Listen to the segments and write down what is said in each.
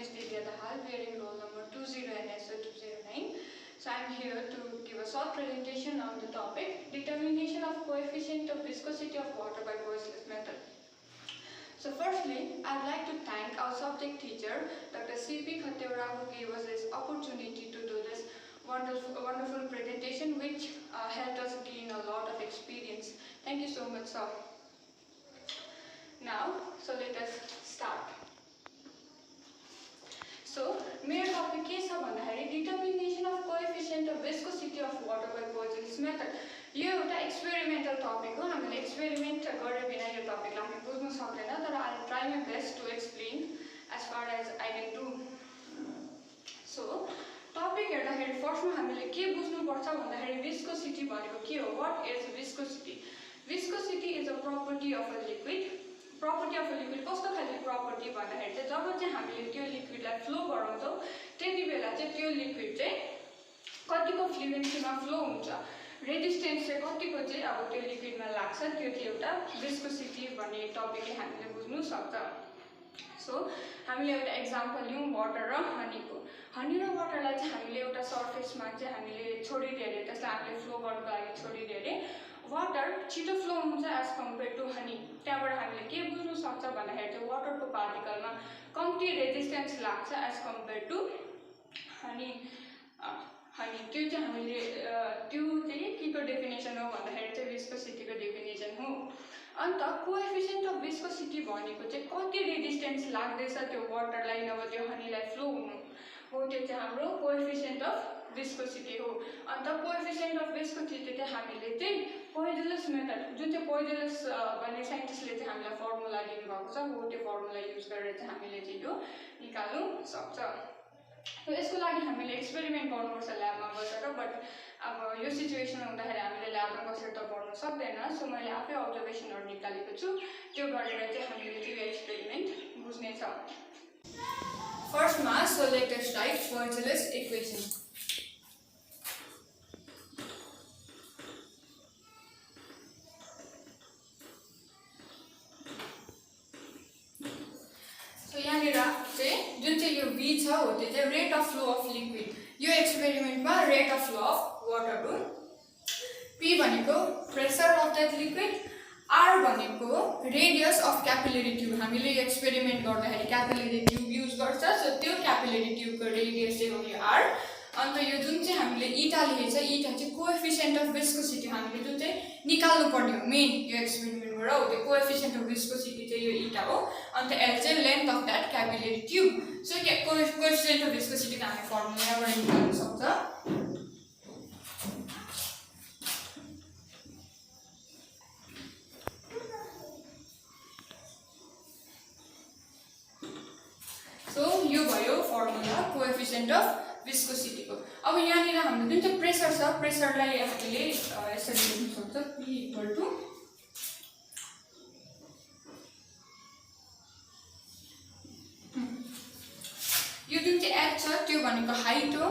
is Divya Dahal, wearing roll number 20NSO209. So I am here to give a short presentation on the topic determination of coefficient of viscosity of water by Boyle's method. So firstly, I would like to thank our subject teacher, Dr. C.P. Khatewara, who gave us this opportunity to do this wonderful presentation, which helped us gain a lot of experience. Thank you so much, sir. Now, so let us start. So, मेरो topic के छ भन्दाखेरि determination of coefficient of viscosity of water by Boyle's method. यो एउटा experimental topic हो. हामीले experiment गरे बिना यो टपिकलाई हामी बुझ्न सक्दैन, तर I will try my best to explain as far as I can do. So, topic हेर्दाखेरि फर्स्टमा हामीले के बुझ्नुपर्छ भन्दाखेरि viscosity भनेको के हो? What is viscosity? Viscosity is a property of a liquid. Property of a liquid कस्तो खालको property भन्दाखेरि चाहिँ जब चाहिँ हामीले त्यो लिक्विडलाई फ्लो गराउँछौँ त्यति बेला चाहिँ त्यो लिक्विड चाहिँ कतिको फ्लुएन्सीमा फ्लो हुन्छ, रेजिस्टेन्स चाहिँ कतिको चाहिँ अब त्यो लिक्विडमा लाग्छ, त्यो चाहिँ एउटा विस्कोसिटी भन्ने टपिकले हामीले बुझ्नु सक्छ. सो हामीले एउटा एक्जाम्पल लियौँ वाटर र हनीको. हनी र वाटरलाई चाहिँ हामीले एउटा सर्फेसमा चाहिँ हामीले छोडिदियो अरे, त्यसलाई हामीले फ्लो गर्नको लागि छोडिदियो अरे. वाटर छिटो फ्लो हुन्छ एज कम्पेयर टु हनी. त्यहाँबाट हामीले के बुझ्नु सक्छ भन्दाखेरि चाहिँ वाटरको पार्टिकलमा कम्ती रेजिस्टेन्स लाग्छ एज कम्पेयर टु हनी. त्यो चाहिँ हामीले त्यो चाहिँ केको डेफिनेसन हो भन्दाखेरि चाहिँ विस्कोसिटीको डेफिनेसन हो. अन्त कोएफिसिएन्ट अफ विस्कोसिटी भनेको चाहिँ कति रेजिस्टेन्स लाग्दैछ त्यो वाटरलाई नभए त्यो हनीलाई फ्लो हुनु हो, त्यो चाहिँ हाम्रो कोएफिसिएन्ट अफ विस्कोसिटी हो. अन्त कोएफिसिएन्ट अफ विस्कोसिटी चाहिँ हामीले चाहिँ पोइजलस मेथड, जुन चाहिँ पोइजलस भन्ने साइन्टिस्टले चाहिँ हामीलाई फर्मुला दिनुभएको छ, हो त्यो फर्मुला युज गरेर चाहिँ हामीले चाहिँ यो निकाल्नु सक्छ. सो यसको लागि हामीले एक्सपेरिमेन्ट गर्नुपर्छ ल्याबमा बसेर, बट अब यो सिचुएसन हुँदाखेरि हामीले ल्याबमा बसेर त गर्नु सक्दैन. सो मैले आफै अब्जर्भेसनहरू निकालेको छु, त्यो गरेर चाहिँ हामीले त्यो एक्सपेरिमेन्ट बुझ्नेछ. फर्स्टमा so let us write Poiseuille's equation. जुन चाहिँ यो v छ हो त्यो चाहिँ rate of flow of liquid. यो एक्सपेरिमेन्टमा rate of flow of water हो. p भनेको pressure of that liquid, r भनेको रेडियस अफ क्यापिलरी ट्युब. हामीले यो एक्सपेरिमेन्ट गर्दाखेरि क्यापिलरी ट्युब युज गर्छ, सो त्यो क्यापिलरी ट्युबको रेडियस चाहिँ हो यो r. अन्त यो जुन चाहिँ हामीले इटा लेखेको छ, इटा चाहिँ कोएफिसिएन्ट अफ विस्कोसिटी हामीले जुन चाहिँ निकाल्नु पर्ने हो मेन यो एक्सपेरिमेन्टबाट हो, त्यो कोएफिसिएन्ट अफ विस्कोसिटी चाहिँ यो इटा हो. अन्त एल चाहिँ length of that capillary tube. So coefficient of विस्कोसिटीको हामी फर्मुलाबाट निकाल्न सक्छ. सो यो भयो फर्मुला कोएफिसिएन्ट अफ विस्कोसिटीको. अब यहाँनिर हाम्रो जुन चाहिँ प्रेसर छ, प्रेसरलाई हामीले यसरी लेख्न सक्छ, P इक्वल टु यो जुन चाहिँ एच छ त्यो भनेको हाइट हो,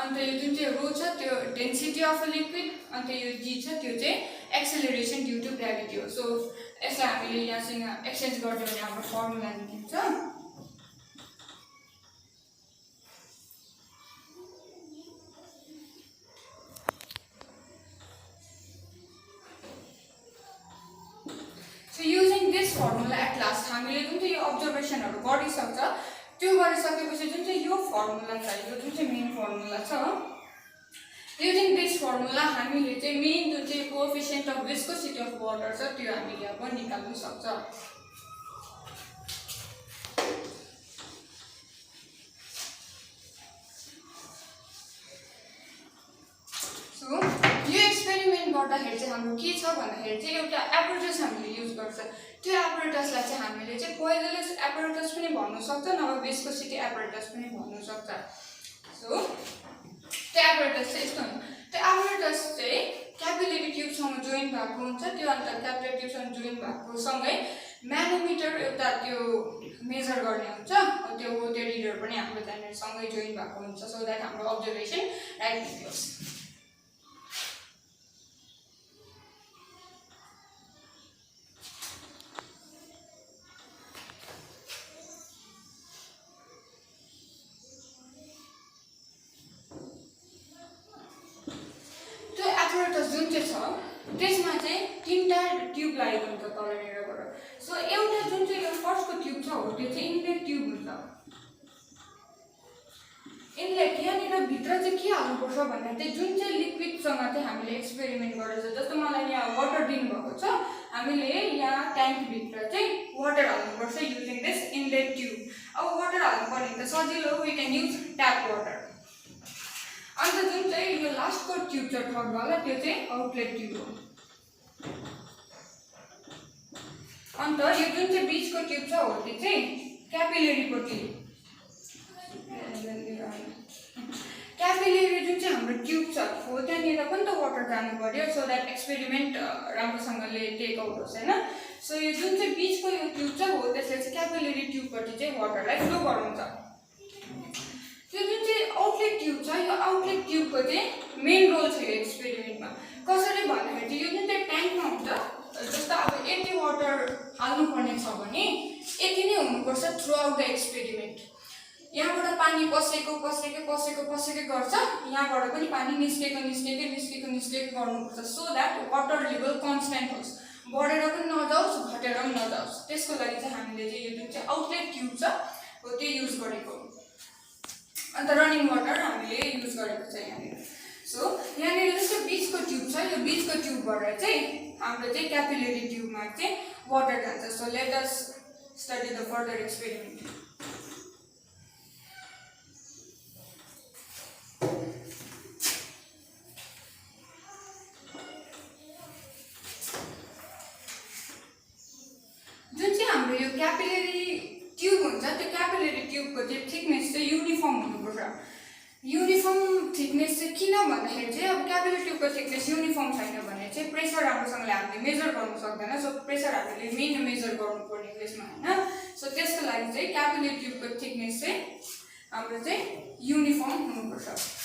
अन्त यो जुन चाहिँ रो छ त्यो डेन्सिटी अफ अ लिक्विड, अन्त यो जी छ त्यो चाहिँ एक्सेलरेसन ड्यू टु ग्राभिटी हो. सो यसलाई हामीले यहाँसँग एक्सचेन्ज गरिदियो भने हाम्रो फर्मुला निस्किन्छ. Using this formula at last हामीले जुन चाहिँ यो अब्जर्भेसनहरू गरिसक्छ, त्यो गरिसकेपछि जुन चाहिँ यो फर्मुला छ, यो जुन चाहिँ मेन फर्मुला छ, युजिङ दिस फर्मुला हामीले चाहिँ मेन जुन चाहिँ coefficient of viscosity of water छ त्यो हामीले अब निकाल्नु सक्छ. गर्दाखेरि चाहिँ हाम्रो के छ भन्दाखेरि चाहिँ एउटा एपरेटस हामीले युज गर्छ. त्यो एपरेटसलाई चाहिँ हामीले चाहिँ पोइजलस एपरेटस पनि भन्नु सक्छ, नभए विस्कोसिटी एपरेटस पनि भन्नु सक्छ. सो त्यो एपरेटस चाहिँ यस्तो हुन्छ, त्यो एपरेटस चाहिँ क्यापिलरी ट्युबसँग जोइन भएको हुन्छ. त्यो अन्त क्यापिलरी ट्युबसँग जोइन भएको सँगै म्यानोमिटर एउटा त्यो मेजर गर्ने हुन्छ, त्यो रिडर पनि हाम्रो त्यहाँनिर सँगै जोइन भएको हुन्छ. सो द्याट हाम्रो अब्जर्भेसन राइट निक्लोस्. ट्युब लागेको हुन्छ तलनिरबाट। सो एउटा जुन चाहिँ यो फर्स्टको ट्युब छ हो त्यो चाहिँ इनलेट ट्युब हुन्छ। इनलेट यहाँनिर भित्र चाहिँ के हाल्नुपर्छ भन्दा चाहिँ जुन चाहिँ लिक्विडसँग चाहिँ हामीले एक्सपेरिमेन्ट गरेको छ, जस्तो मलाई यहाँ वाटर दिनुभएको छ, हामीले यहाँ ट्याङ्कभित्र चाहिँ वाटर हाल्नुपर्छ युजिङ दिस इनलेट ट्युब। अब वाटर हाल्नुपर्ने त सजिलो, we can use tap water. अन्त जुन चाहिँ यो लास्टको ट्युब छ थर्डवाला त्यो चाहिँ आउटलेट ट्युब हो। अन्त यो जुन चाहिँ बिचको ट्युब छ हो त्यो चाहिँ क्यापिलेरीपट्टि, क्यापिलेरी जुन चाहिँ हाम्रो ट्युब छ हो त्यहाँनिर पनि त वाटर जानु पर्यो सो द्याट एक्सपेरिमेन्ट राम्रोसँगले टेक आउट होस् होइन। सो यो जुन चाहिँ बिचको यो ट्युब छ हो त्यसले चाहिँ क्यापिलेरी ट्युबपट्टि चाहिँ वाटरलाई फ्लो गराउँछ। यो जुन चाहिँ आउटलेट ट्युब छ यो आउटलेट ट्युबको चाहिँ मेन रोल छ यो एक्सपेरिमेन्टमा। कसरी भन्दाखेरि चाहिँ यो जुन चाहिँ ट्याङ्कमा हुन्छ, जस्तो अब यति वाटर हाल्नुपर्ने छ भने यति नै हुनुपर्छ थ्रु आउट द एक्सपेरिमेन्ट। यहाँबाट पानी पसेको पसेको पसेको पसेकै गर्छ, यहाँबाट पनि पानी निस्केको निस्केको निस्केको निस्केको गर्नुपर्छ so that water level constant होस्, बढेर पनि नजाओस् घटेर पनि नजाओस्। त्यसको लागि चाहिँ हामीले चाहिँ यो जुन चाहिँ आउटलेट ट्युब छ हो त्यो युज गरेको। अन्त रनिङ वाटर हामीले युज गरेको छ यहाँनिर। सो यहाँनिर जुन चाहिँ बिचको ट्युब छ यो बिचको ट्युबबाट चाहिँ हाम्रो चाहिँ क्यापिलेरी ट्युबमा चाहिँ वाटर जान्छ। So let us study the further experiment. जुन चाहिँ हाम्रो यो क्यापिलेरी ट्युब हुन्छ त्यो क्यापिलेरी ट्युबको चाहिँ थिकनेस चाहिँ युनिफर्म हुनुपर्छ। युनिफर्म थिकनेस चाहिँ किन भन्दाखेरि चाहिँ अब क्यापिलेरी ट्युबको थिकनेस युनिफर्म छैन भने चाहिँ प्रेसर राम्रोसँगले हामीले मेजर गर्नु सक्दैन। सो प्रेसर हामीले मेन मेजर गर्नुपर्ने त्यसमा होइन। सो त्यसको लागि चाहिँ क्यापिलेरी ट्युबको थिकनेस चाहिँ हाम्रो चाहिँ युनिफर्म हुनुपर्छ।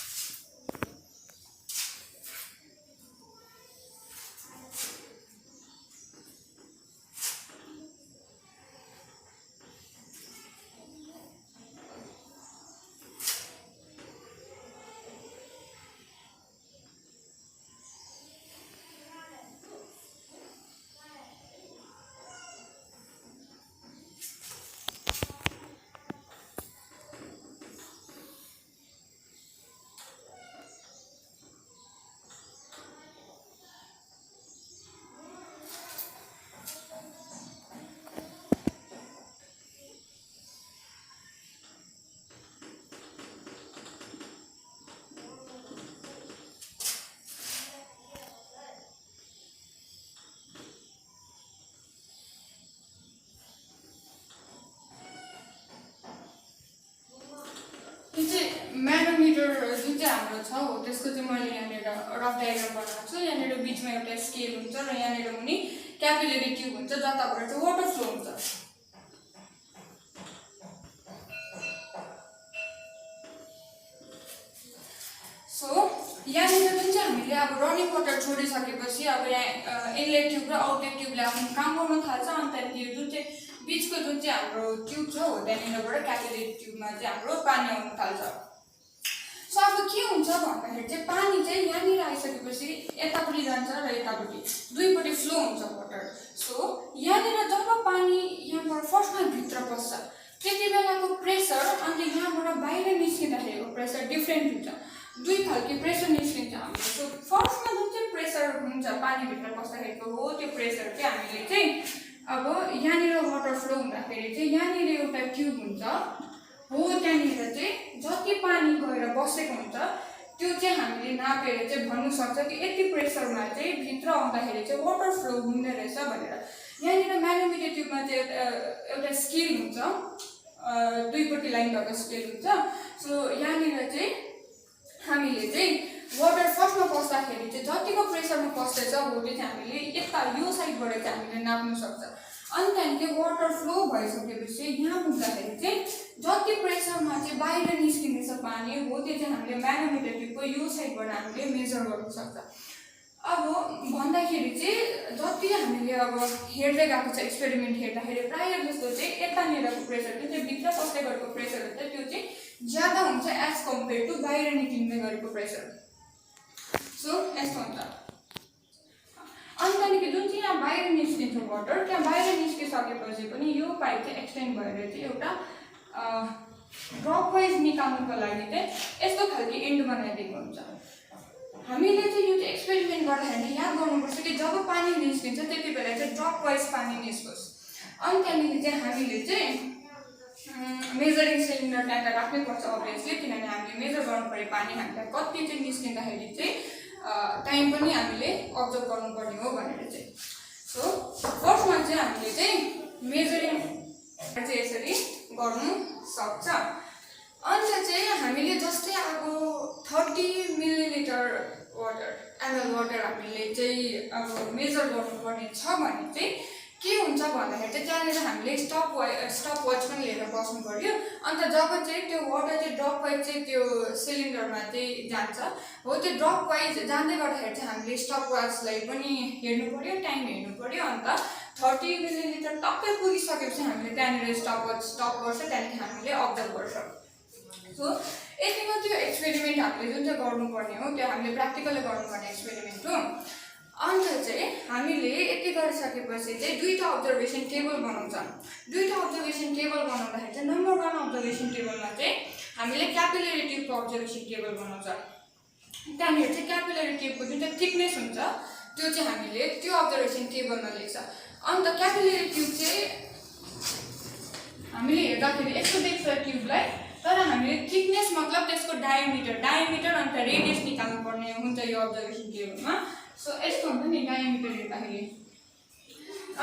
जुन चाहिँ म्यानोमिटर जुन चाहिँ हाम्रो छ हो त्यसको चाहिँ मैले यहाँनिर रफ डायग्राम बनाएको छु। यहाँनिर बिचमा एउटा स्केल हुन्छ र यहाँनिर मुनि क्यापिलेरी ट्युब हुन्छ जताबाट चाहिँ वाटर फ्लो हुन्छ। सो यहाँनिर जुन चाहिँ हामीले अब रनिङ वाटर छोडिसकेपछि अब यहाँ इनलेट ट्युब र आउटलेट ट्युबले आफ्नो काम गर्न थाल्छ। अनि त्यहाँदेखि जुन चाहिँ बिचको जुन चाहिँ हाम्रो ट्युब छ हो त्यहाँनिरबाट क्यापिलेरी ट्युबमा चाहिँ हाम्रो पानी आउन थाल्छ। सो अब के हुन्छ भन्दाखेरि चाहिँ पानी चाहिँ यहाँनिर आइसकेपछि यतापट्टि जान्छ र यतापट्टि दुईपट्टि फ्लो हुन्छ वाटर। सो यहाँनिर जब पानी यहाँबाट फर्स्टमा भित्र पस्छ त्यति बेलाको प्रेसर अन्त यहाँबाट बाहिर निस्किँदाखेरिको प्रेसर डिफ्रेन्ट हुन्छ। दुई खालको प्रेसर निस्किन्छ हाम्रो। सो फर्स्टमा जुन चाहिँ प्रेसर हुन्छ पानीभित्र पस्दाखेरिको हो त्यो प्रेसर चाहिँ हामीले चाहिँ अब यहाँनिर वाटर फ्लो हुँदाखेरि चाहिँ यहाँनिर एउटा ट्युब हुन्छ हो त्यहाँनिर चाहिँ जति पानी गएर बसेको हुन्छ त्यो चाहिँ हामीले नापेर चाहिँ भन्नु सक्छ कि यति प्रेसरमा चाहिँ भित्र आउँदाखेरि चाहिँ वाटर फ्लो हुँदो रहेछ भनेर। यहाँनिर म्यानोमिटर ट्युबमा चाहिँ एउटा स्केल हुन्छ, दुईपट्टि लाइन भएको स्केल हुन्छ। सो यहाँनिर चाहिँ हामीले चाहिँ वाटर फर्स्टमा पस्दाखेरि चाहिँ जतिको प्रेसरमा पस्दैछ हो त्यो चाहिँ हामीले यता यो साइडबाट चाहिँ हामीले नाप्नु सक्छ। अनि त्यहाँदेखि वाटर फ्लो भइसकेपछि यहाँ पुग्दाखेरि चाहिँ जति प्रेसरमा चाहिँ बाहिर निस्किँदैछ पानी हो त्यो चाहिँ हामीले म्यानोमिटर ट्युबको यो साइडबाट हामीले मेजर गर्नु सक्छ। अब भन्दाखेरि चाहिँ जति हामीले अब हेर्दै गएको छ एक्सपेरिमेन्ट हेर्दाखेरि प्रायः जस्तो चाहिँ यतानिरको प्रेसर जुन चाहिँ भित्र पस्दै गरेको प्रेसर हुन्छ त्यो चाहिँ ज्यादा हुन्छ एज कम्पेयर टु बाहिर निक्लिँदै गरेको प्रेसर। सो यस्तो हुन्छ। अनि त्यहाँदेखि जुन चाहिँ यहाँ बाहिर निस्किन्छ वाटर, त्यहाँ बाहिर निस्किसकेपछि पनि यो पाइप चाहिँ एक्सटेन्ड भएर चाहिँ एउटा ड्रप वाइज निकाल्नुको लागि चाहिँ यस्तो खालको एन्ड बनाइदिएको हुन्छ। हामीले चाहिँ यो चाहिँ एक्सपेरिमेन्ट गर्दाखेरि यहाँ गर्नुपर्छ कि जब पानी निस्किन्छ त्यति बेला चाहिँ ड्रप वाइज पानी निस्कोस्। अनि त्यहाँदेखि चाहिँ हामीले चाहिँ मेजरिङ सिलिन्डर त्यहाँ राख्नै पर्छ अभियसली, किनभने हामीले मेजर गर्नु पर्यो पानी हामीलाई कति चाहिँ निस्किँदाखेरि चाहिँ टाइम पनि हामीले अब्जर्भ गर्नुपर्ने हो भनेर चाहिँ। सो फर्स्टमा चाहिँ हामीले चाहिँ मेजरिङ चाहिँ यसरी गर्नु सक्छ। अन्त चाहिँ हामीले जस्तै अब 30 मिलिलिटर वाटर एमएल वाटर हामीले चाहिँ अब मेजर गर्नुपर्ने छ भने चाहिँ के हुन्छ भन्दाखेरि चाहिँ त्यहाँनिर हामीले स्टप वाच पनि लिएर बस्नु पर्यो। अन्त जब चाहिँ त्यो वाटर चाहिँ ड्रप वाइज चाहिँ त्यो सिलिन्डरमा चाहिँ जान्छ हो, त्यो ड्रप वाइज जाँदै गर्दाखेरि चाहिँ हामीले स्टप वाचलाई पनि हेर्नु पर्यो, टाइम हेर्नु पर्यो। अन्त 30 मिलिलिटर टक्कै पुगिसकेपछि हामीले त्यहाँनिर स्टप गर्छ, त्यहाँदेखि हामीले अब्जर्भ गर्छ। सो यतिको त्यो एक्सपेरिमेन्ट हामीले जुन चाहिँ गर्नुपर्ने हो त्यो हामीले प्र्याक्टिकली गर्नुपर्ने एक्सपेरिमेन्ट हो। अन्त चाहिँ हामीले यति गरिसकेपछि चाहिँ दुईवटा अब्जर्भेसन टेबल बनाउँछ। दुईवटा अब्जर्भेसन टेबल बनाउँदाखेरि चाहिँ नम्बर 1 अब्जर्भेसन टेबलमा चाहिँ हामीले क्यापिलरी ट्युबको अब्जर्भेसन टेबल बनाउँछ। त्यहाँनिर चाहिँ क्यापिलरी ट्युबको जुन चाहिँ थिकनेस हुन्छ त्यो चाहिँ हामीले त्यो अब्जर्भेसन टेबलमा लेख्छ। अन्त क्यापिलरी ट्युब चाहिँ हामीले हेर्दाखेरि यस्तो देख्छ ट्युबलाई, तर हामीले थिकनेस मतलब त्यसको डायमिटर अन्त रेडियस निकाल्नु पर्ने हुन्छ यो अब्जर्भेसन टेबलमा। सो यस्तो हुन्छ नि डायमिटर हेर्दाखेरि।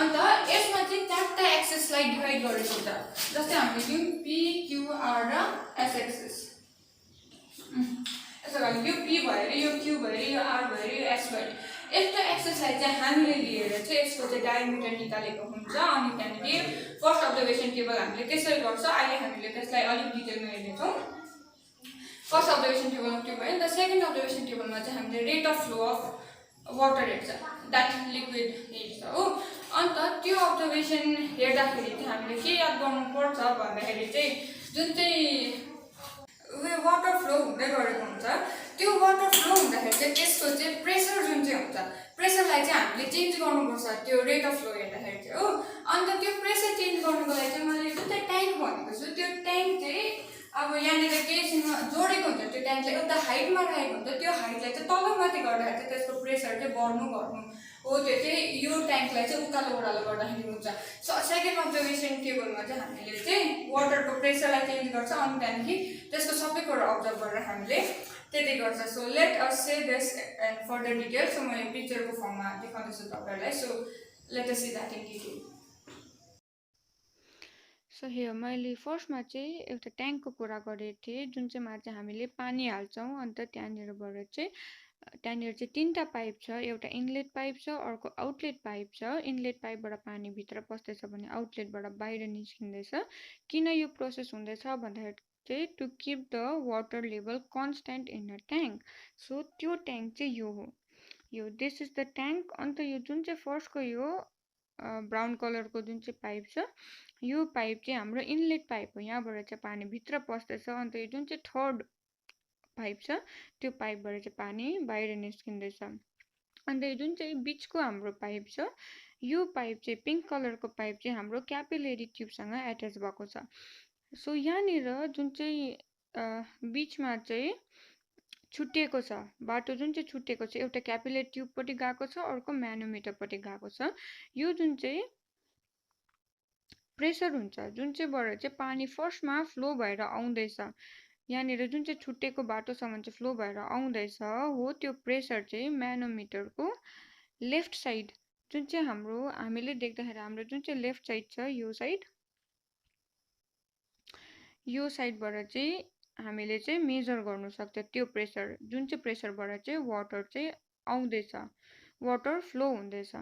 अन्त यसमा चाहिँ 4टा एक्सिसलाई डिभाइड गरेको हुन्छ। जस्तै हामीले लियौँ पी क्यू आर र एस एक्सिस। यसो गरी यो पी भएर यो क्यू भएर यो आर भएर यो एस भएर यस्तो एक्सिसलाई चाहिँ हामीले लिएर चाहिँ यसको चाहिँ डायमिटर निकालेको हुन्छ। अनि त्यहाँदेखि फर्स्ट अब्जर्भेसन टेबल हामीले त्यसरी गर्छ। अहिले हामीले त्यसलाई अलिक डिटेलमा हेर्नेछौँ। फर्स्ट अब्जर्भेसन टेबल त्यो भयो। अन्त सेकेन्ड अब्जर्भेसन टेबलमा चाहिँ हामीले rate of flow of water हेर्छ, द्याट लिक्विड हेर्छ हो। अन्त त्यो अब्जर्भेसन हेर्दाखेरि चाहिँ हामीले के याद गर्नुपर्छ भन्दाखेरि चाहिँ जुन चाहिँ वाटर फ्लो हुँदै गरेको हुन्छ त्यो वाटर फ्लो हुँदाखेरि चाहिँ त्यसको चाहिँ प्रेसर जुन चाहिँ हुन्छ प्रेसरलाई चाहिँ हामीले चेन्ज गर्नुपर्छ त्यो रेट अफ फ्लो हेर्दाखेरि चाहिँ हो। अन्त त्यो प्रेसर चेन्ज गर्नुको लागि चाहिँ मैले जुन चाहिँ ट्याङ्क भनेको छु त्यो ट्याङ्क चाहिँ अब यहाँनिर केहीसँग जोडेको हुन्छ। त्यो ट्याङ्कलाई एउटा हाइटमा राखेको हुन्छ, त्यो हाइटलाई चाहिँ तलमाथि गर्दाखेरि चाहिँ त्यसको प्रेसर चाहिँ बढ्नु हो। त्यो चाहिँ यो ट्याङ्कलाई चाहिँ उकालो ओह्रालो गर्दाखेरि हुन्छ। सो सेकेन्ड अब्जर्भेसन टेबलमा चाहिँ हामीले चाहिँ वाटरको प्रेसरलाई चेन्ज गर्छ। अनि त्यहाँदेखि त्यसको सबै कुरा अब्जर्भ गरेर हामीले त्यति गर्छ। So let us say this and further detail. So मैले पिक्चरको फर्ममा देखाउँदैछु तपाईँहरूलाई। So let us see that in detail. So here मैले फर्स्टमा चाहिँ एउटा ट्याङ्कको कुरा गरेको थिएँ जुन चाहिँमा चाहिँ हामीले पानी हाल्छौँ। अन्त त्यहाँनिरबाट चाहिँ त्यहाँनिर चाहिँ 3टा पाइप छ। एउटा इनलेट पाइप छ, अर्को आउटलेट पाइप छ। इनलेट पाइपबाट पानी भित्र पस्दैछ भने आउटलेटबाट बाहिर निस्किँदैछ। किन यो प्रोसेस हुँदैछ भन्दाखेरि चाहिँ to keep the water level constant in a tank. So त्यो ट्याङ्क चाहिँ यो हो, यो दिस इज द ट्याङ्क। अन्त यो जुन चाहिँ फर्स्टको यो ब्राउन कलरको जुन चाहिँ पाइप छ यो पाइप चाहिँ हाम्रो इनलेट पाइप हो, यहाँबाट चाहिँ पानी भित्र पस्दैछ। अन्त यो जुन चाहिँ थर्ड पाइप छ त्यो पाइपबाट चाहिँ पानी बाहिर निस्किँदैछ। अन्त यो जुन चाहिँ बिचको हाम्रो पाइप छ यो पाइप चाहिँ पिङ्क कलरको पाइप चाहिँ हाम्रो क्यापिलरी ट्युबसँग एट्याच भएको छ। सो यहाँनिर जुन चाहिँ बिचमा चाहिँ छुट्टिएको छ बाटो, जुन चाहिँ छुट्टिएको छ एउटा क्यापिलरी ट्युबपट्टि गएको छ, अर्को म्यानोमिटरपट्टि गएको छ। यो जुन चाहिँ प्रेसर हुन्छ जुन चाहिँबाट चाहिँ पानी फर्स्टमा फ्लो भएर आउँदैछ, यहाँनिर जुन चाहिँ छुट्टिएको बाटोसम्म चाहिँ फ्लो भएर आउँदैछ हो, त्यो प्रेसर चाहिँ म्यानोमिटरको लेफ्ट साइड जुन चाहिँ हामीले देख्दाखेरि हाम्रो जुन चाहिँ लेफ्ट साइड छ यो साइडबाट चाहिँ हामीले चाहिँ मेजर गर्नु सक्छ त्यो प्रेसर जुन चाहिँ प्रेसरबाट चाहिँ वाटर चाहिँ आउँदैछ, वाटर फ्लो हुँदैछ।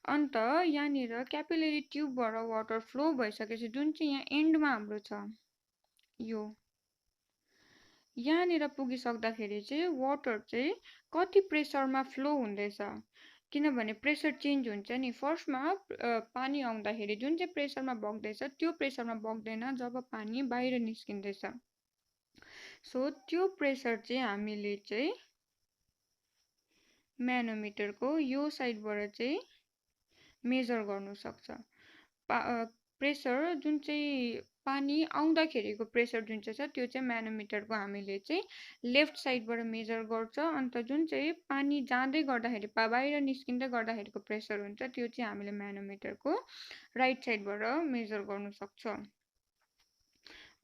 अन्त यहाँनिर क्यापिलरी ट्युबबाट वाटर फ्लो भइसकेपछि जुन चाहिँ यहाँ एन्डमा हाम्रो छ यो यहाँनिर पुगिसक्दाखेरि चाहिँ वाटर चाहिँ कति प्रेसरमा फ्लो हुँदैछ, किनभने प्रेसर चेन्ज हुन्छ नि। फर्स्टमा पानी आउँदाखेरि जुन चाहिँ प्रेसरमा बग्दैछ त्यो प्रेसरमा बग्दैन जब पानी बाहिर निस्किँदैछ। सो त्यो प्रेसर चाहिँ हामीले चाहिँ म्यानोमिटरको यो साइडबाट चाहिँ मेजर गर्नु सक्छ। प्रेसर जुन चाहिँ पानी आउँदाखेरिको प्रेसर जुन चाहिँ छ त्यो चाहिँ म्यानोमिटरको हामीले चाहिँ लेफ्ट साइडबाट मेजर गर्छ। अन्त जुन चाहिँ पानी जाँदै गर्दाखेरि बाहिर निस्किँदै गर्दाखेरिको प्रेसर हुन्छ त्यो चाहिँ हामीले म्यानोमिटरको राइट साइडबाट मेजर गर्नु सक्छ।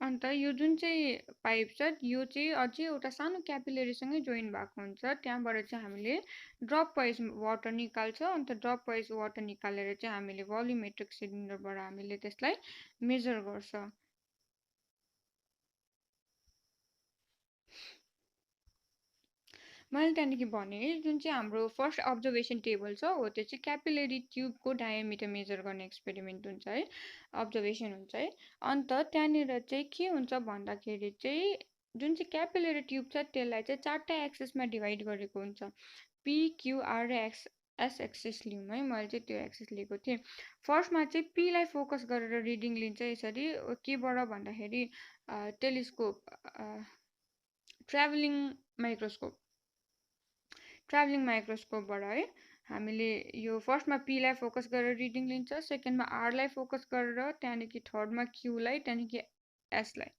अन्त यो जुन चाहिँ पाइप छ यो चाहिँ अझै एउटा सानो क्यापिलेरीसँगै जोइन भएको हुन्छ। त्यहाँबाट चाहिँ हामीले ड्रप वाइज वाटर निकाल्छ। अन्त ड्रप वाइज वाटर निकालेर चाहिँ हामीले भोल्युमेट्रिक सिलिन्डरबाट हामीले त्यसलाई मेजर गर्छ। मैले त्यहाँदेखि भने जुन चाहिँ हाम्रो फर्स्ट अब्जर्भेसन टेबल छ हो त्यो चाहिँ क्यापिलेरी ट्युबको डायमिटर मेजर गर्ने एक्सपेरिमेन्ट हुन्छ है, अब्जर्भेसन हुन्छ है। अन्त त्यहाँनिर चाहिँ के हुन्छ भन्दाखेरि चाहिँ जुन चाहिँ क्यापिलेरी ट्युब छ त्यसलाई चाहिँ 4टा एक्सिसमा डिभाइड गरेको हुन्छ। PQR र एस एक्सिस लिउँ है, मैले चाहिँ त्यो एक्सिस लिएको थिएँ। फर्स्टमा चाहिँ पीलाई फोकस गरेर रिडिङ लिन्छ यसरी, केबाट भन्दाखेरि टेलिस्कोप ट्राभलिङ माइक्रोस्कोपबाट है। हामीले यो फर्स्टमा पीलाई फोकस गरेर रिडिङ लिन्छ, सेकेन्डमा आरलाई फोकस गरेर, त्यहाँदेखि थर्डमा क्यूलाई, त्यहाँदेखि एसलाई।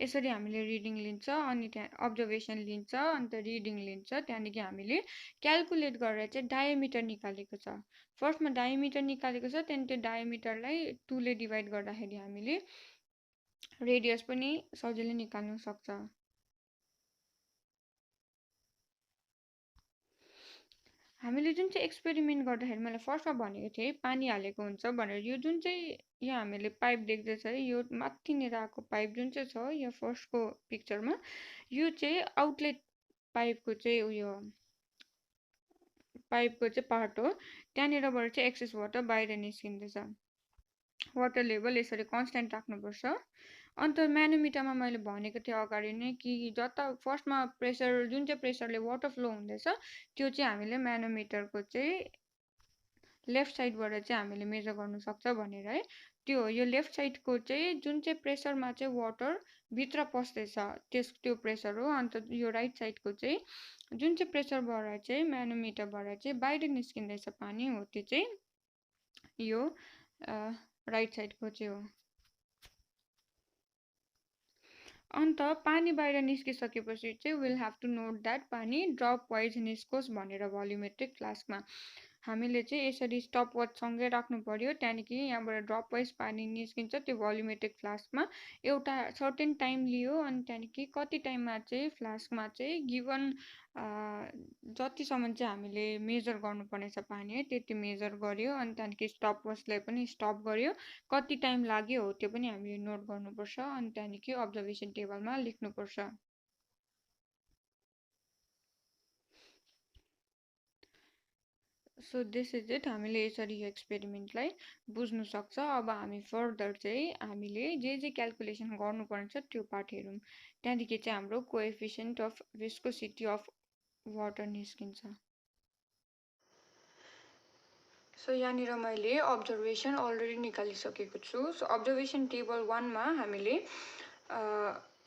यसरी हामीले रिडिङ लिन्छ अनि त्यहाँ अब्जर्भेसन लिन्छ, अन्त रिडिङ लिन्छ। त्यहाँदेखि हामीले क्यालकुलेट गरेर चाहिँ डायमिटर निकालेको छ। फर्स्टमा डायमिटर निकालेको छ, त्यहाँदेखि त्यो डायमिटरलाई 2ले डिभाइड गर्दाखेरि हामीले रेडियस पनि सजिलै निकाल्न सक्छ। हामीले जुन चाहिँ एक्सपेरिमेन्ट गर्दाखेरि मैले फर्स्टमा भनेको थिएँ पानी हालेको हुन्छ भनेर। यो जुन चाहिँ यहाँ हामीले पाइप देख्दैछ है, यो माथिनिर आएको पाइप जुन चाहिँ छ यो फर्स्टको पिक्चरमा, यो चाहिँ आउटलेट पाइपको चाहिँ उयो पाइपको चाहिँ पार्ट हो। त्यहाँनिरबाट चाहिँ एक्सेस वाटर बाहिर निस्किँदैछ। वाटर लेभल यसरी कन्स्ट्यान्ट राख्नुपर्छ। अन्त म्यानोमिटरमा मैले भनेको थिएँ अगाडि नै कि जता फर्स्टमा प्रेसर जुन चाहिँ प्रेसरले वाटर फ्लो हुँदैछ त्यो चाहिँ हामीले म्यानोमिटरको चाहिँ लेफ्ट साइडबाट चाहिँ हामीले मेजर गर्नु सक्छ भनेर है। त्यो यो लेफ्ट साइडको चाहिँ जुन चाहिँ प्रेसरमा चाहिँ वाटर भित्र पस्दैछ त्यो प्रेसर हो। अन्त यो राइट साइडको चाहिँ जुन चाहिँ प्रेसरबाट चाहिँ म्यानोमिटरबाट चाहिँ बाहिर निस्किँदैछ पानी हो त्यो चाहिँ यो राइट साइडको चाहिँ हो। अन्त पानी बाहिर निस्किसकेपछि चाहिँ will have to note that पानी ड्रप वाइज निस्कोस् भनेर भोल्युमेट्रिक फ्लास्कमा हामीले चाहिँ यसरी स्टप वाच सँगै राख्नु पर्यो। त्यहाँदेखि यहाँबाट ड्रप वाइज पानी निस्किन्छ त्यो भोल्युमेट्रिक फ्लास्कमा। एउटा सर्टेन टाइम लियो अनि त्यहाँदेखि कति टाइममा चाहिँ फ्लास्कमा चाहिँ गिभन जतिसम्म चाहिँ हामीले मेजर गर्नुपर्ने छ पानी है त्यति मेजर गर्यो। अनि त्यहाँदेखि स्टप वाचलाई पनि स्टप गर्यो, कति टाइम लाग्यो हो त्यो पनि हामीले नोट गर्नुपर्छ। अनि त्यहाँदेखि अब्जर्भेसन टेबलमा लेख्नुपर्छ। So this is it. हामीले यसरी यो एक्सपेरिमेन्टलाई बुझ्नु सक्छ। अब हामी फर्दर चाहिँ हामीले जे क्यालकुलेसन गर्नुपर्ने छ त्यो पार्ट हेरौँ। त्यहाँदेखि चाहिँ हाम्रो coefficient of viscosity of water निस्किन्छ। सो यहाँनिर मैले अब्जर्भेसन अलरेडी निकालिसकेको छु। सो अब्जर्भेसन टेबल 1मा हामीले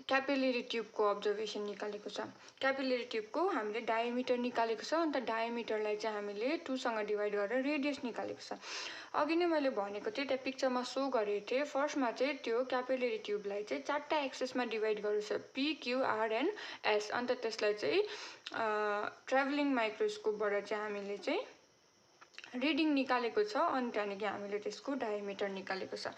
क्यापिलेरी ट्युबको अब्जर्भेसन निकालेको छ। क्यापिलेरी ट्युबको हामीले डायमिटर निकालेको छ। अन्त डायमिटरलाई चाहिँ हामीले 2सँग डिभाइड गरेर रेडियस निकालेको छ। अघि नै मैले भनेको थिएँ त्यहाँ पिक्चरमा सो गरेको थिएँ। फर्स्टमा चाहिँ त्यो क्यापिलेरी ट्युबलाई चाहिँ 4टा एक्सेसमा डिभाइड गरेको छ, PQR एन्ड S। अन्त त्यसलाई चाहिँ ट्राभलिङ माइक्रोस्कोपबाट चाहिँ हामीले चाहिँ रिडिङ निकालेको छ। अनि त्यहाँदेखि हामीले त्यसको डायमिटर निकालेको छ।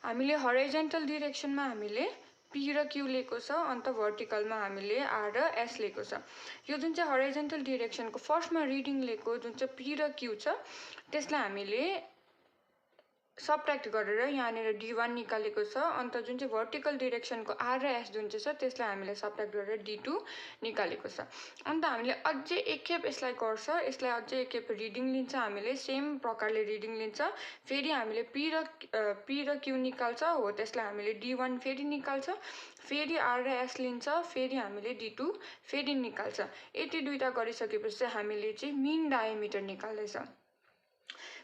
हामीले हराइजेन्टल डिरेक्सनमा हामीले P र Q लिएको छ, अन्त भर्टिकलमा हामीले R र S लिएको छ। यो जुन चाहिँ हराइजेन्टल डिरेक्सनको फर्स्टमा रिडिङ लिएको जुन चाहिँ P र Q छ त्यसलाई हामीले सबट्र्याक्ट गरेर यहाँनिर D1 निकालेको छ। अन्त जुन चाहिँ भर्टिकल डिरेक्सनको R र S जुन चाहिँ छ त्यसलाई हामीले सबट्र्याक्ट गरेर D2 निकालेको छ। अन्त हामीले अझै एकखेप यसलाई गर्छ, यसलाई अझै एकखेप रिडिङ लिन्छ। हामीले सेम प्रकारले रिडिङ लिन्छ। फेरि हामीले P र Q निकाल्छ हो त्यसलाई हामीले D1 फेरि निकाल्छ, फेरि R र S लिन्छ, फेरि हामीले D2 फेरि निकाल्छ। यति दुईटा गरिसकेपछि हामीले चाहिँ मिन डायमिटर निकाल्दैछ।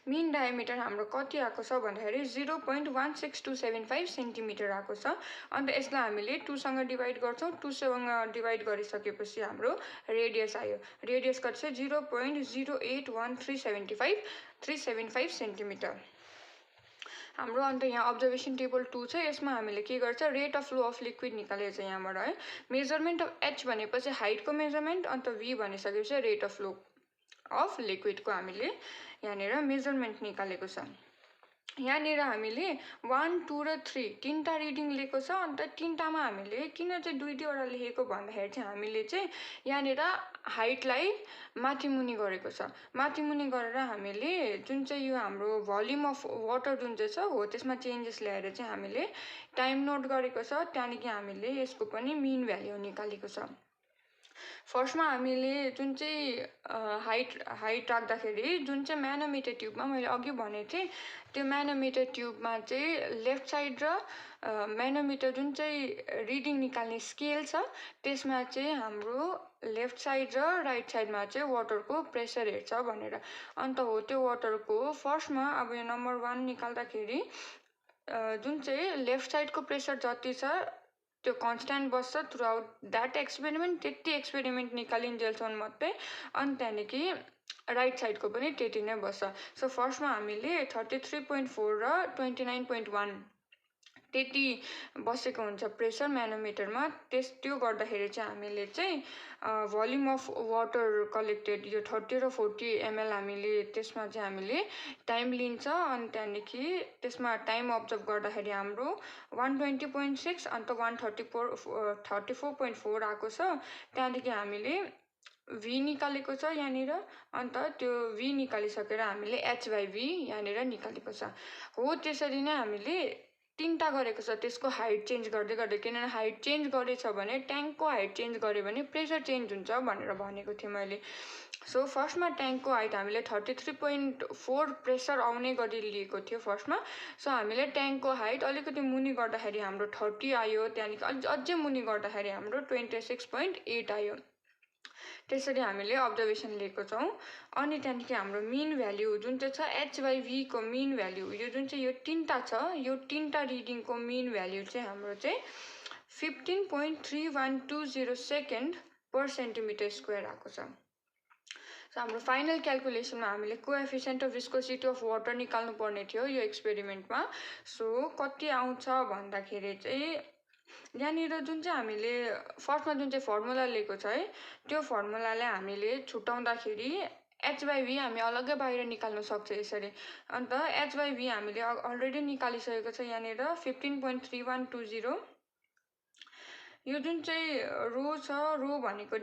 मिन डायमिटर हाम्रो कति आएको छ भन्दाखेरि 0.16275 सेन्टिमिटर आएको छ। अन्त यसलाई हामीले 2 सँग डिभाइड गर्छौँ। 2 सँग डिभाइड गरिसकेपछि हाम्रो रेडियस आयो। रेडियस कति छ 0.081375375 सेन्टिमिटर। हाम्रो अन्त यहाँ अब्जर्भेसन टेबल 2 छ। यसमा हामीले के गर्छ rate of flow of liquid निकालेको छ यहाँबाट है। मेजरमेन्ट अफ एच भनेपछि हाइटको मेजरमेन्ट, अन्त वी भनिसकेपछि रेट अफ फ्लो अफ लिक्विडको हामीले यहाँनिर मेजरमेन्ट निकालेको छ। यहाँनिर हामीले 1, 2 र 3 तीनटा रिडिङ लिएको छ। अन्त तीनटामा हामीले किन चाहिँ दुईवटा लेखेको भन्दाखेरि चाहिँ हामीले चाहिँ यहाँनिर हाइटलाई माथि मुनि गरेको छ। माथि मुनि गरेर हामीले जुन चाहिँ यो हाम्रो भोल्युम अफ वाटर जुन चाहिँ छ हो त्यसमा चेन्जेस ल्याएर चाहिँ हामीले टाइम नोट गरेको छ। त्यहाँदेखि हामीले यसको पनि मिन भ्याल्यु निकालेको छ। फर्स्टमा हामीले जुन चाहिँ हाइट राख्दाखेरि जुन चाहिँ म्यानोमिटर ट्युबमा मैले अघि भनेको थिएँ त्यो म्यानोमिटर ट्युबमा चाहिँ लेफ्ट साइड र म्यानोमिटर जुन चाहिँ रिडिङ निकाल्ने स्केल छ त्यसमा चाहिँ हाम्रो लेफ्ट साइड र राइट साइडमा चाहिँ वाटरको प्रेसर हेर्छ भनेर। अन्त हो त्यो वाटरको फर्स्टमा अब यो नम्बर 1 निकाल्दाखेरि जुन चाहिँ लेफ्ट साइडको प्रेसर जति छ त्यो कन्स्ट्यान्ट बस्छ थ्रु आउट द्याट एक्सपेरिमेन्ट। त्यति एक्सपेरिमेन्ट निकालिन्जेलसम्म मात्रै। अनि त्यहाँदेखि राइट साइडको पनि त्यति नै बस्छ। सो फर्स्टमा हामीले 33.4 र 29.1 त्यति बसेको हुन्छ प्रेसर म्यानोमिटरमा। त्यो गर्दाखेरि चाहिँ हामीले चाहिँ भोल्युम अफ वाटर कलेक्टेड यो 30 र 40 ml हामीले त्यसमा चाहिँ हामीले टाइम लिन्छ। अनि त्यहाँदेखि त्यसमा टाइम अब्जर्भ गर्दाखेरि हाम्रो 120.6 अन्त 134.4 आएको छ। त्यहाँदेखि हामीले भी निकालेको छ यहाँनिर। अन्त त्यो भी निकालिसकेर हामीले h/v यहाँनिर निकालेको छ। हो त्यसरी नै हामीले तीनटा गरेको छ त्यसको हाइट चेन्ज गर्दै गर्दै। किनभने हाइट चेन्ज गरेछ भने ट्याङ्कको हाइट चेन्ज गर्यो भने प्रेसर चेन्ज हुन्छ भनेर भनेको थिएँ मैले। सो फर्स्टमा ट्याङ्कको हाइट हामीले 33.4 प्रेसर आउने गरी लिएको थियो फर्स्टमा। सो हामीले ट्याङ्कको हाइट अलिकति मुनि गर्दाखेरि हाम्रो 30 आयो। त्यहाँदेखि अझै मुनि गर्दाखेरि हाम्रो 26.8 आयो। त्यसरी हामीले अब्जर्भेसन लिएको छौँ। अनि त्यहाँदेखि हाम्रो मिन भ्याल्यु जुन चाहिँ छ h/v को मिन भ्याल्यु यो जुन चाहिँ यो तीनटा छ यो तीनटा रिडिङको मिन भ्याल्यु चाहिँ हाम्रो चाहिँ 15.3120 सेकेन्ड पर सेन्टिमिटर स्क्वायर आएको छ। सो हाम्रो फाइनल क्यालकुलेसनमा हामीले coefficient of viscosity of water निकाल्नु पर्ने थियो यो एक्सपेरिमेन्टमा। सो कति आउँछ भन्दाखेरि चाहिँ यहाँनिर जुन चाहिँ हामीले फर्स्टमा जुन चाहिँ फर्मुला लिएको छ है त्यो फर्मुलालाई हामीले छुट्याउँदाखेरि h/v हामी अलग्गै बाहिर निकाल्न सक्छ यसरी। अन्त h/v हामीले अलरेडी निकालिसकेको छ यहाँनिर 15.3120। यो जुन चाहिँ रो छ रो भनेको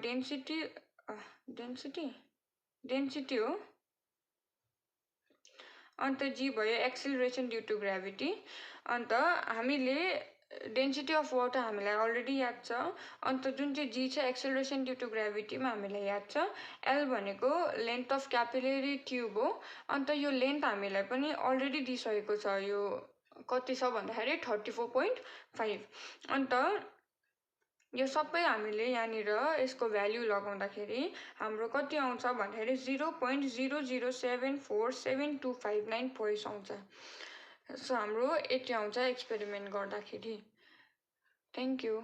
डेन्सिटी हो। अन्त जी भयो एक्सिलरेसन ड्यू टु ग्राभिटी। अन्त हामीले डेन्सिटी अफ वाटर हामीलाई अलरेडी याद छ। अन्त जुन चाहिँ जी छ एक्सिलरेसन ड्यू टु ग्राभिटीमा हामीलाई याद छ। एल भनेको लेन्थ अफ क्यापिलरी ट्युब हो। अन्त यो लेन्थ हामीलाई पनि अलरेडी दिइसकेको छ। यो कति छ भन्दाखेरि 34.5। अन्त यो सबै हामीले यहाँनिर यसको भ्याल्यु लगाउँदाखेरि हाम्रो कति आउँछ भन्दाखेरि 0.00747259 पोइन्ट्स आउँछ। सो हाम्रो यति आउँछ एक्सपेरिमेन्ट गर्दाखेरि। Thank you.